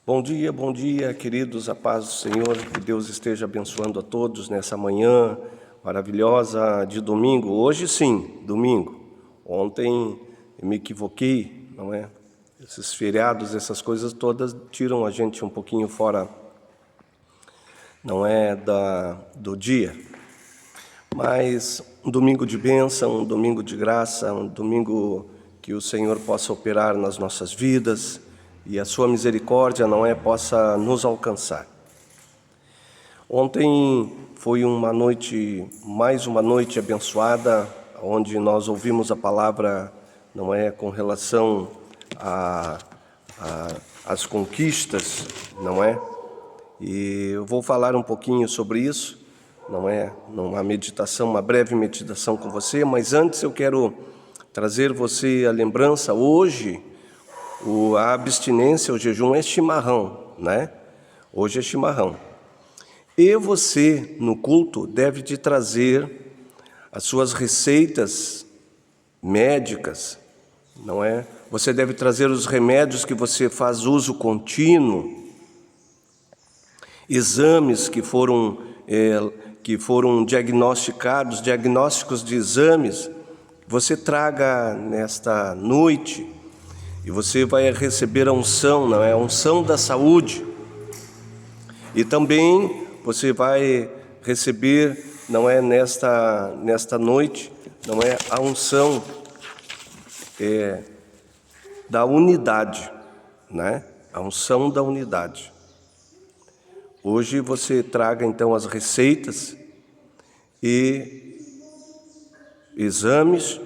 Bom dia, queridos, a paz do Senhor, que Deus esteja abençoando a todos nessa manhã maravilhosa de domingo. Hoje sim, domingo. Ontem eu me equivoquei, não é? Esses feriados, essas coisas todas tiram a gente um pouquinho fora, não é, do dia. Mas um domingo de bênção, um domingo de graça, um domingo que o Senhor possa operar nas nossas vidas e a sua misericórdia, não é, possa nos alcançar. Ontem foi mais uma noite abençoada, onde nós ouvimos a palavra, não é, com relação às conquistas, não é? E eu vou falar um pouquinho sobre isso, não é? Uma breve meditação com você, mas antes eu quero trazer você a lembrança. Hoje, a abstinência, o jejum é chimarrão, né? Hoje é chimarrão. E você, no culto, deve de trazer as suas receitas médicas, não é? Você deve trazer os remédios que você faz uso contínuo, exames que foram diagnósticos de exames. Você traga nesta noite e você vai receber a unção, não é? A unção da saúde. E também você vai receber, não é, nesta noite, não é, a unção da unidade, né? A unção da unidade. Hoje você traga então as receitas e exames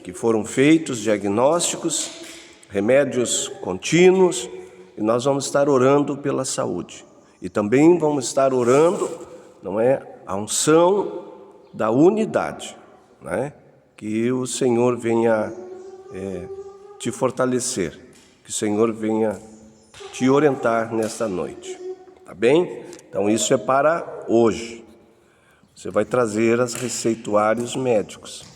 que foram feitos, diagnósticos, remédios contínuos, e nós vamos estar orando pela saúde. E também vamos estar orando, não é, a unção da unidade, né? Que o Senhor venha te fortalecer, que o Senhor venha te orientar nesta noite, tá bem? Então isso é para hoje. Você vai trazer os receituários médicos.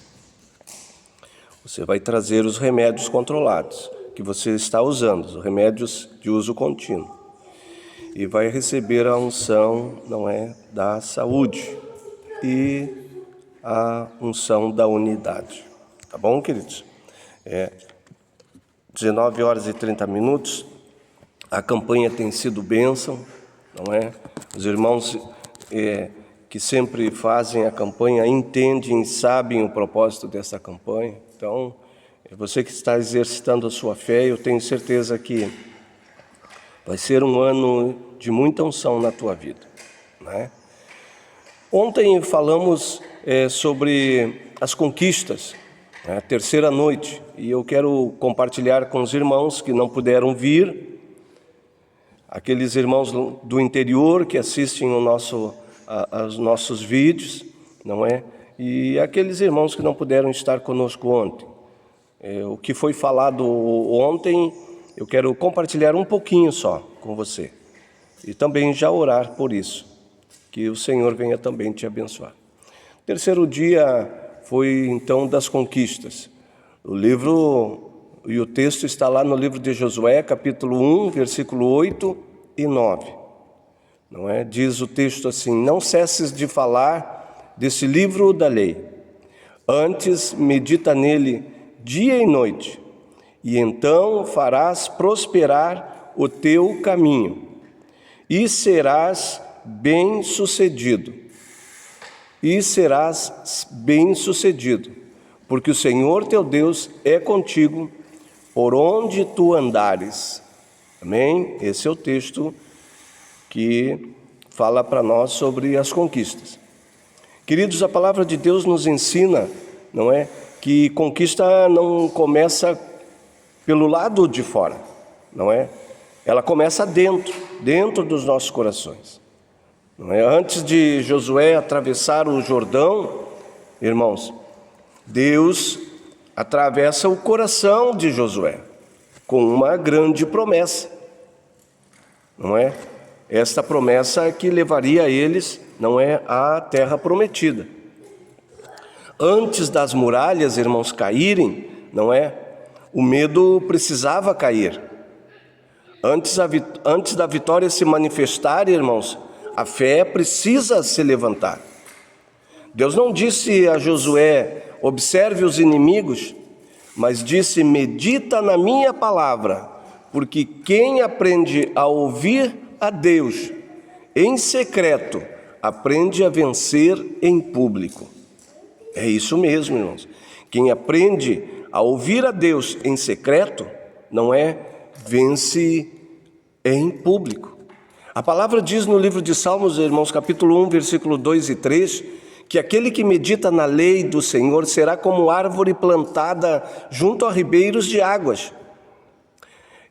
Você vai trazer os remédios controlados que você está usando, os remédios de uso contínuo. E vai receber a unção, não é, da saúde e a unção da unidade. Tá bom, queridos? 19h30. A campanha tem sido bênção, não é? Os irmãos que sempre fazem a campanha entendem e sabem o propósito dessa campanha. Então, você que está exercitando a sua fé, eu tenho certeza que vai ser um ano de muita unção na tua vida, né? Ontem falamos sobre as conquistas, né? A terceira noite, e eu quero compartilhar com os irmãos que não puderam vir, aqueles irmãos do interior que assistem aos nossos vídeos, não é? E aqueles irmãos que não puderam estar conosco ontem. O que foi falado ontem, eu quero compartilhar um pouquinho só com você. E também já orar por isso, que o Senhor venha também te abençoar. O terceiro dia foi então das conquistas. O texto está lá no livro de Josué, capítulo 1, versículo 8 e 9. Não é? Diz o texto assim: não cesses de falar desse livro da lei, antes medita nele dia e noite, e então farás prosperar o teu caminho, e serás bem-sucedido. Porque o Senhor teu Deus é contigo por onde tu andares. Amém? Esse é o texto que fala para nós sobre as conquistas. Queridos, a palavra de Deus nos ensina, não é, que conquista não começa pelo lado de fora, não é? Ela começa dentro dos nossos corações. Não é? Antes de Josué atravessar o Jordão, irmãos, Deus atravessa o coração de Josué com uma grande promessa, não é? Esta promessa que levaria eles, não é, à terra prometida. Antes das muralhas, irmãos, caírem, não é? O medo precisava cair. Antes da vitória se manifestar, irmãos, a fé precisa se levantar. Deus não disse a Josué: observe os inimigos, mas disse: medita na minha palavra, porque quem aprende a ouvir a Deus em secreto, aprende a vencer em público. É isso mesmo, irmãos. Quem aprende a ouvir a Deus em secreto, vence em público. A palavra diz no livro de Salmos, irmãos, capítulo 1, versículo 2 e 3, que aquele que medita na lei do Senhor será como árvore plantada junto a ribeiros de águas.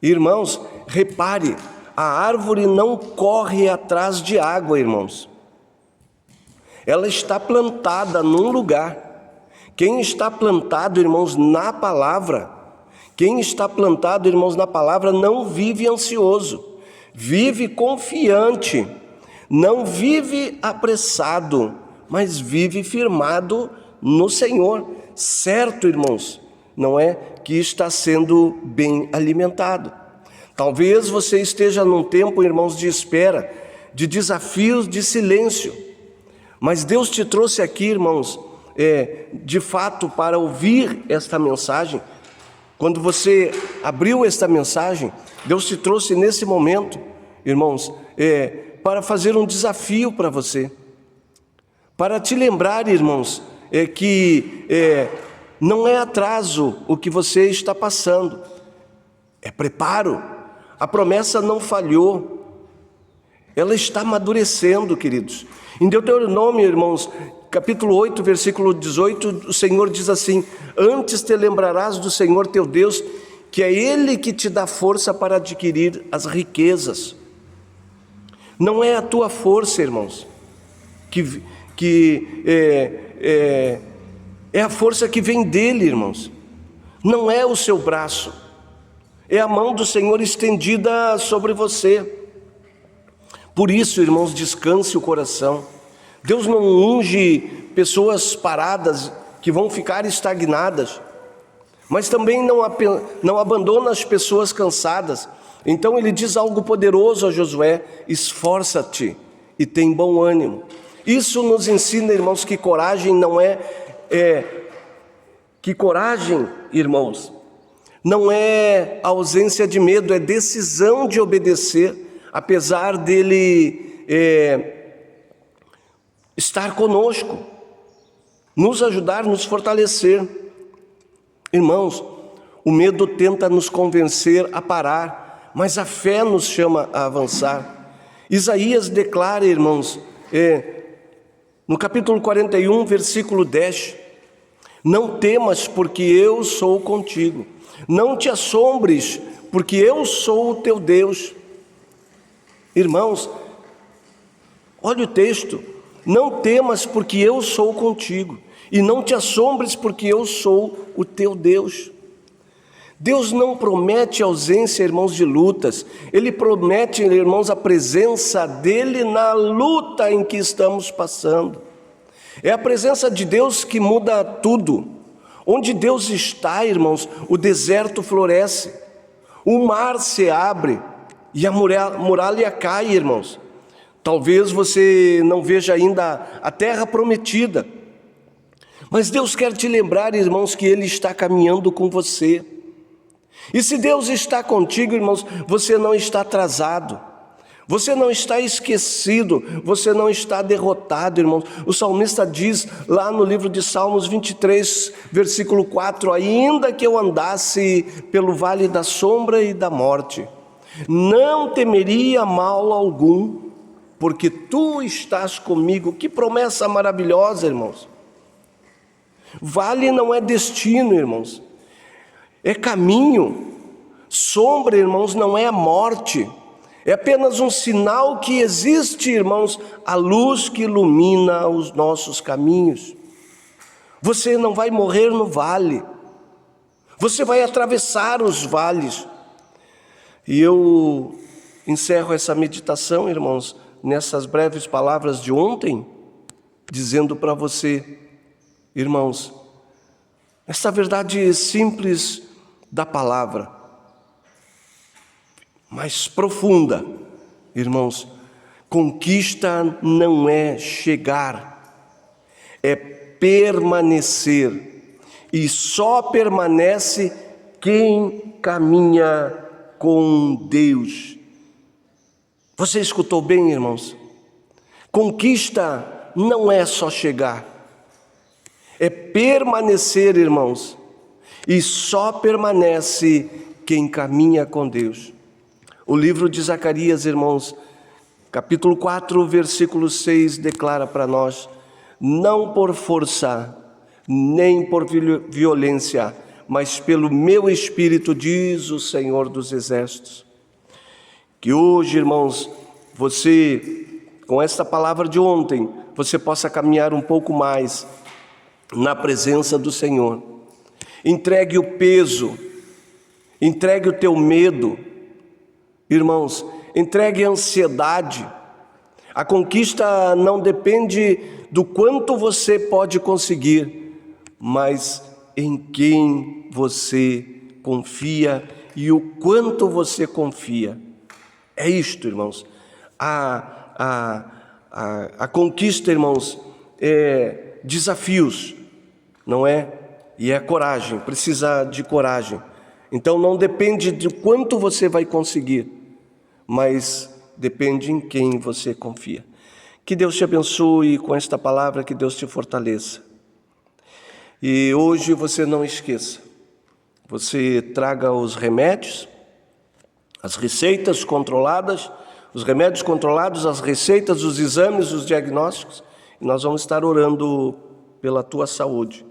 Irmãos, repare, a árvore não corre atrás de água, irmãos. Ela está plantada num lugar. Quem está plantado, irmãos, na palavra, não vive ansioso, vive confiante, não vive apressado, mas vive firmado no Senhor, certo, irmãos, que está sendo bem alimentado. Talvez você esteja num tempo, irmãos, de espera, de desafios, de silêncio, mas Deus te trouxe aqui, irmãos, de fato, para ouvir esta mensagem. Quando você abriu esta mensagem, Deus te trouxe nesse momento, irmãos, para fazer um desafio para você, para te lembrar, irmãos, que não é atraso o que você está passando, é preparo. A promessa não falhou, ela está amadurecendo, queridos. Em Deuteronômio, irmãos, capítulo 8, versículo 18, o Senhor diz assim: antes te lembrarás do Senhor teu Deus, que é Ele que te dá força para adquirir as riquezas. Não é a tua força, irmãos, é a força que vem dEle, irmãos. Não é o seu braço, é a mão do Senhor estendida sobre você. Por isso, irmãos, descanse o coração. Deus não unge pessoas paradas que vão ficar estagnadas, mas também não abandona as pessoas cansadas. Então ele diz algo poderoso a Josué: esforça-te e tem bom ânimo. Isso nos ensina, irmãos, que coragem irmãos, não é ausência de medo, é decisão de obedecer, apesar dele estar conosco, nos ajudar, nos fortalecer. Irmãos, o medo tenta nos convencer a parar, mas a fé nos chama a avançar. Isaías declara, irmãos, no capítulo 41, versículo 10, não temas, porque eu sou contigo, não te assombres, porque eu sou o teu Deus. Irmãos, olha o texto: não temas, porque eu sou contigo, e não te assombres, porque eu sou o teu Deus. Deus não promete ausência, irmãos, de lutas. Ele promete, irmãos, a presença dEle na luta em que estamos passando. É a presença de Deus que muda tudo. Onde Deus está, irmãos, o deserto floresce, o mar se abre e a muralha cai, irmãos. Talvez você não veja ainda a terra prometida, mas Deus quer te lembrar, irmãos, que Ele está caminhando com você. E se Deus está contigo, irmãos, você não está atrasado, você não está esquecido, você não está derrotado, irmãos. O salmista diz lá no livro de Salmos 23, versículo 4, ainda que eu andasse pelo vale da sombra e da morte, não temeria mal algum, porque tu estás comigo. Que promessa maravilhosa, irmãos. Vale não é destino, irmãos, é caminho. Sombra, irmãos, não é a morte, é apenas um sinal que existe, irmãos, a luz que ilumina os nossos caminhos. Você não vai morrer no vale, você vai atravessar os vales. E eu encerro essa meditação, irmãos, nessas breves palavras de ontem, dizendo para você, irmãos, essa verdade simples da palavra: mais profunda. Irmãos, conquista não é chegar, é permanecer. E só permanece quem caminha com Deus. Você escutou bem, irmãos? Conquista não é só chegar, é permanecer, irmãos. E só permanece quem caminha com Deus. O livro de Zacarias, irmãos, capítulo 4, versículo 6, declara para nós: não por força, nem por violência, mas pelo meu Espírito, diz o Senhor dos Exércitos. Que hoje, irmãos, você, com esta palavra de ontem, você possa caminhar um pouco mais na presença do Senhor. Entregue o peso, entregue o teu medo, irmãos, entregue a ansiedade. A conquista não depende do quanto você pode conseguir, mas em quem você confia e o quanto você confia. É isto, irmãos. A conquista, irmãos, é desafios, não é? E é coragem, precisa de coragem. Então não depende de quanto você vai conseguir, mas depende em quem você confia. Que Deus te abençoe com esta palavra, que Deus te fortaleça. E hoje você não esqueça, você traga os remédios, as receitas controladas, os remédios controlados, as receitas, os exames, os diagnósticos, e nós vamos estar orando pela tua saúde,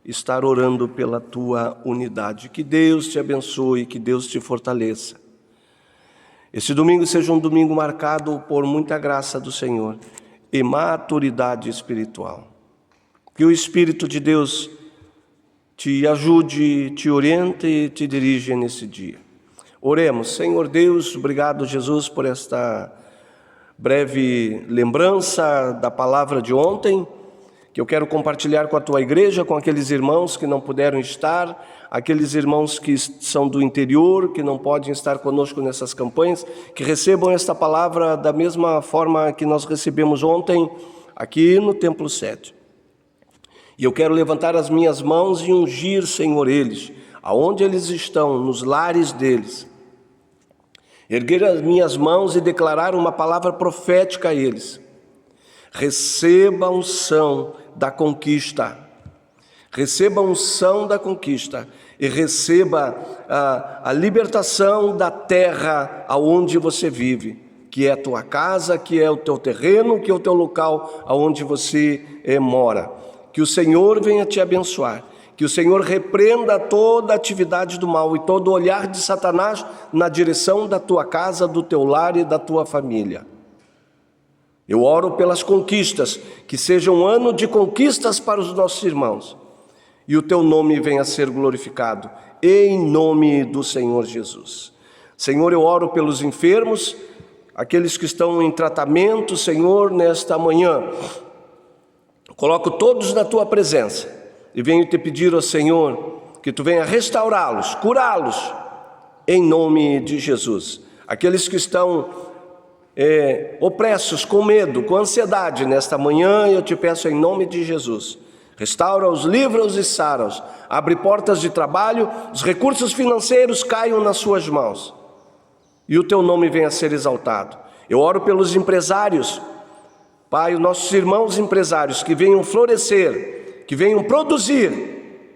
estar orando pela tua unidade. Que Deus te abençoe, que Deus te fortaleça. Esse domingo seja um domingo marcado por muita graça do Senhor e maturidade espiritual. Que o Espírito de Deus te ajude, te oriente e te dirija nesse dia. Oremos. Senhor Deus, obrigado, Jesus, por esta breve lembrança da palavra de ontem, que eu quero compartilhar com a tua igreja, com aqueles irmãos que não puderam estar, aqueles irmãos que são do interior, que não podem estar conosco nessas campanhas, que recebam esta palavra da mesma forma que nós recebemos ontem aqui no Templo 7. E eu quero levantar as minhas mãos e ungir, Senhor, eles, aonde eles estão, nos lares deles. Erguer as minhas mãos e declarar uma palavra profética a eles. Receba a unção da conquista. Receba a unção da conquista e receba a libertação da terra aonde você vive, que é a tua casa, que é o teu terreno, que é o teu local aonde você mora. Que o Senhor venha te abençoar. Que o Senhor repreenda toda atividade do mal e todo olhar de Satanás na direção da tua casa, do teu lar e da tua família. Eu oro pelas conquistas, que seja um ano de conquistas para os nossos irmãos. E o teu nome venha a ser glorificado, em nome do Senhor Jesus. Senhor, eu oro pelos enfermos, aqueles que estão em tratamento, Senhor, nesta manhã. Coloco todos na tua presença. E venho te pedir ao Senhor que tu venha restaurá-los, curá-los, em nome de Jesus. Aqueles que estão opressos, com medo, com ansiedade nesta manhã, eu te peço em nome de Jesus. Restaura-os, livra-os e sara-os. Abre portas de trabalho, os recursos financeiros caiam nas suas mãos. E o teu nome venha a ser exaltado. Eu oro pelos empresários. Pai, os nossos irmãos empresários que venham florescer, que venham produzir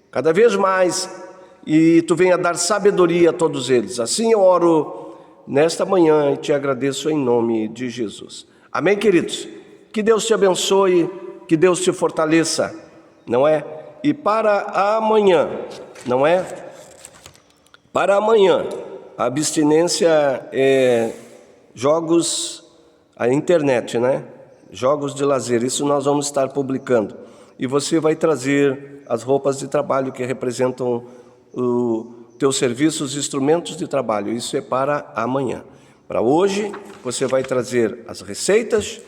cada vez mais e tu venha dar sabedoria a todos eles. Assim eu oro nesta manhã e te agradeço em nome de Jesus. Amém, queridos? Que Deus te abençoe, que Deus te fortaleça, não é? E para amanhã, não é? Para amanhã, a abstinência é jogos, a internet, né? Jogos de lazer, isso nós vamos estar publicando. E você vai trazer as roupas de trabalho que representam o teu serviço, os instrumentos de trabalho. Isso é para amanhã. Para hoje, você vai trazer as receitas,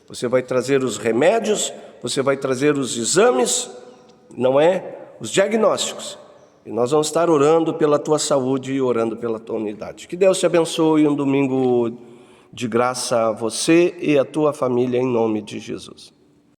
você vai trazer os remédios, você vai trazer os exames, não é? Os diagnósticos. E nós vamos estar orando pela tua saúde e orando pela tua unidade. Que Deus te abençoe, um domingo de graça a você e a tua família, em nome de Jesus.